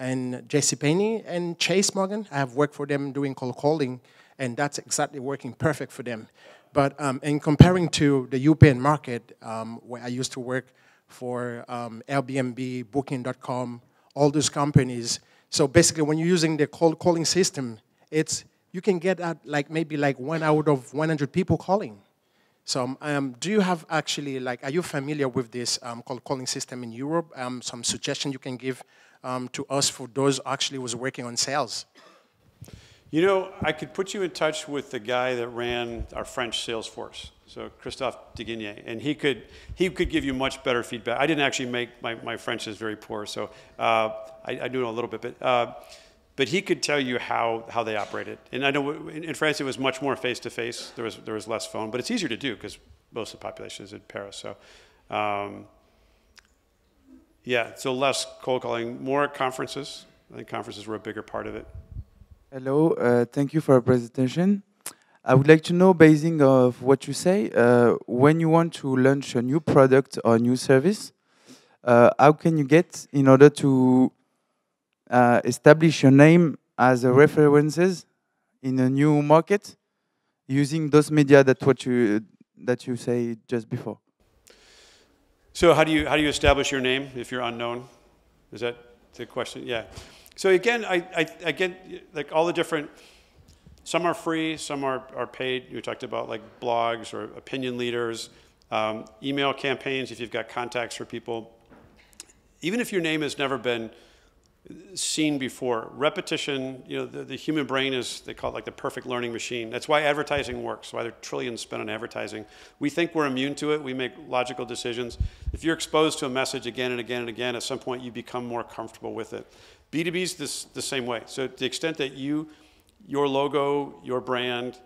and JCPenney and Chase Morgan. I have worked for them doing cold calling, and that's exactly working perfect for them. But in comparing to the European market, where I used to work for Airbnb, Booking.com, all those companies. So basically, when you're using the cold calling system, you can get at maybe 1 out of 100 people calling. So do you have actually, are you familiar with this cold calling system in Europe? Some suggestion you can give to us for those actually was working on sales? You know, I could put you in touch with the guy that ran our French sales force, so Christophe Deguigné, and he could give you much better feedback. I didn't actually make, my French is very poor, so I do know a little bit, but he could tell you how they operated. And I know in France it was much more face-to-face. There was less phone, but it's easier to do because most of the population is in Paris. So yeah, so less cold calling, more conferences. I think conferences were a bigger part of it. Hello, thank you for your presentation. I would like to know, basing of what you say, when you want to launch a new product or new service, how can you get in order to establish your name as a references in a new market using those media that you say just before? So how do you establish your name if you're unknown? Is that the question? Yeah. So again, I get like all the different, some are free, some are paid. You talked about like blogs or opinion leaders, email campaigns if you've got contacts for people. Even if your name has never been seen before, repetition, the human brain is, they call it like the perfect learning machine. That's why advertising works, why there are trillions spent on advertising. We think we're immune to it, we make logical decisions. If you're exposed to a message again and again and again, at some point you become more comfortable with it. B2B is the same way. So to the extent that your logo, your brand,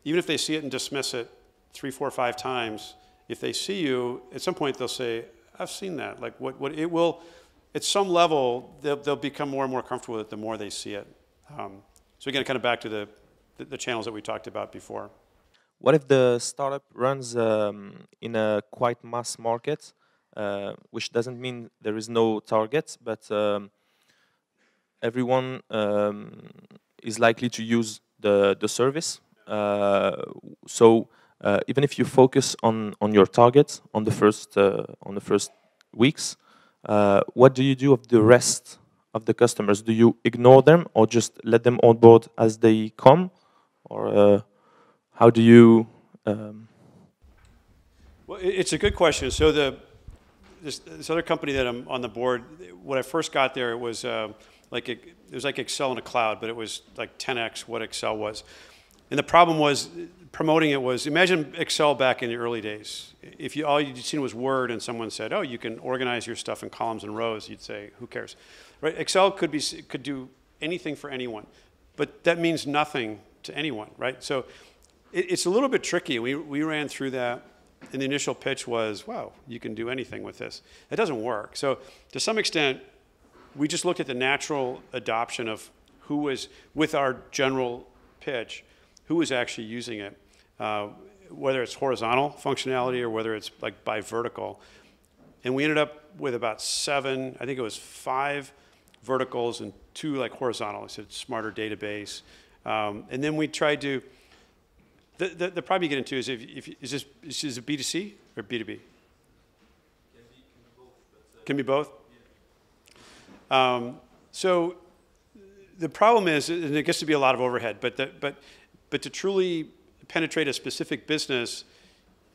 even if they see it and dismiss it 3, 4, 5 times, if they see you, at some point they'll say, I've seen that. Like what it will, at some level, they'll become more and more comfortable with it the more they see it. So again, kind of back to the channels that we talked about before. What if the startup runs in a quite mass market, which doesn't mean there is no target, but everyone is likely to use the service. So even if you focus on your target on the first weeks, what do you do of the rest of the customers? Do you ignore them or just let them on board as they come, or how do you? Well, it's a good question. So this other company that I'm on the board, when I first got there, it was it was like Excel in a cloud, but it was like 10x what Excel was. And the problem was promoting it was, imagine Excel back in the early days. If all you'd seen was Word and someone said, oh, you can organize your stuff in columns and rows, you'd say, who cares? Right? Excel could do anything for anyone, but that means nothing to anyone, right? So it's a little bit tricky. We ran through that, and the initial pitch was, wow, you can do anything with this. It doesn't work. So to some extent, we just looked at the natural adoption of who was, with our general pitch, who was actually using it, whether it's horizontal functionality or whether it's like by vertical. And we ended up with about 7, I think it was 5 verticals and 2 like horizontal. I said smarter database. And then we tried to, the problem you get into is is this a B2C or B2B? Can be both? So the problem is, and it gets to be a lot of overhead, but to truly penetrate a specific business,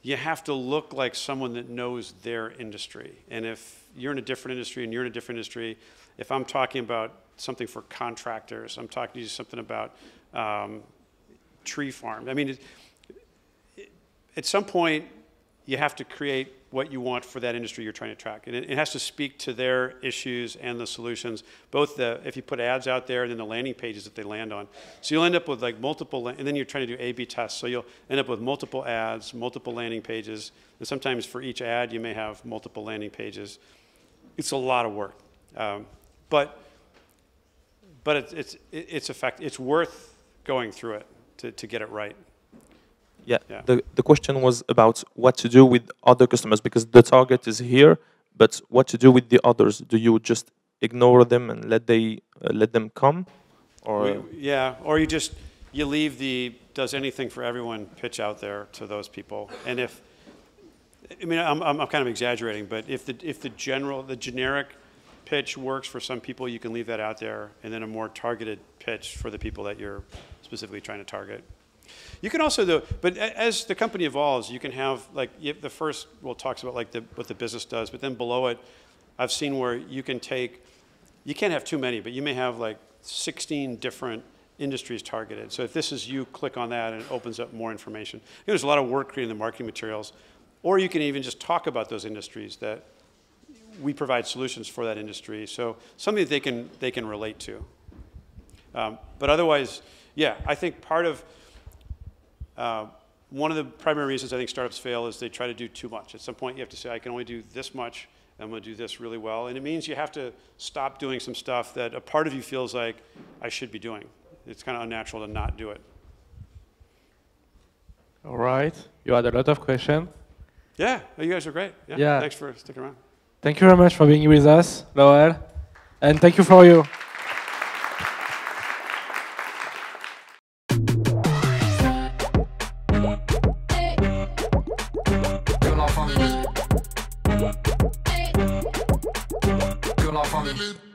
you have to look like someone that knows their industry. And if you're in a different industry and you're in a different industry, if I'm talking about something for contractors, I'm talking to you something about tree farm. I mean, at some point, you have to create what you want for that industry you're trying to track. And it has to speak to their issues and the solutions, both if you put ads out there and then the landing pages that they land on. So you'll end up with like multiple, and then you're trying to do A/B tests. So you'll end up with multiple ads, multiple landing pages, and sometimes for each ad, you may have multiple landing pages. It's a lot of work. But it's worth going through it to get it right. Yeah. The question was about what to do with other customers, because the target is here, but what to do with the others? Do you just ignore them and let them come, or or you leave the does anything for everyone pitch out there to those people? And I'm kind of exaggerating, but if the generic pitch works for some people, you can leave that out there, and then a more targeted pitch for the people that you're specifically trying to target. You can also, though, but as the company evolves, you can have, like, the first talks about like what the business does, but then below it, I've seen where you can you can't have too many, but you may have like 16 different industries targeted. So if this is you, click on that and it opens up more information. There's a lot of work creating the marketing materials, or you can even just talk about those industries that we provide solutions for that industry. So something that they can relate to. But otherwise, yeah, I think part of one of the primary reasons I think startups fail is they try to do too much. At some point, you have to say, I can only do this much, and I'm going to do this really well. And it means you have to stop doing some stuff that a part of you feels like I should be doing. It's kind of unnatural to not do it. All right. You had a lot of questions. Yeah, you guys are great. Yeah. Thanks for sticking around. Thank you very much for being with us, Lowell. And thank you for you. Family.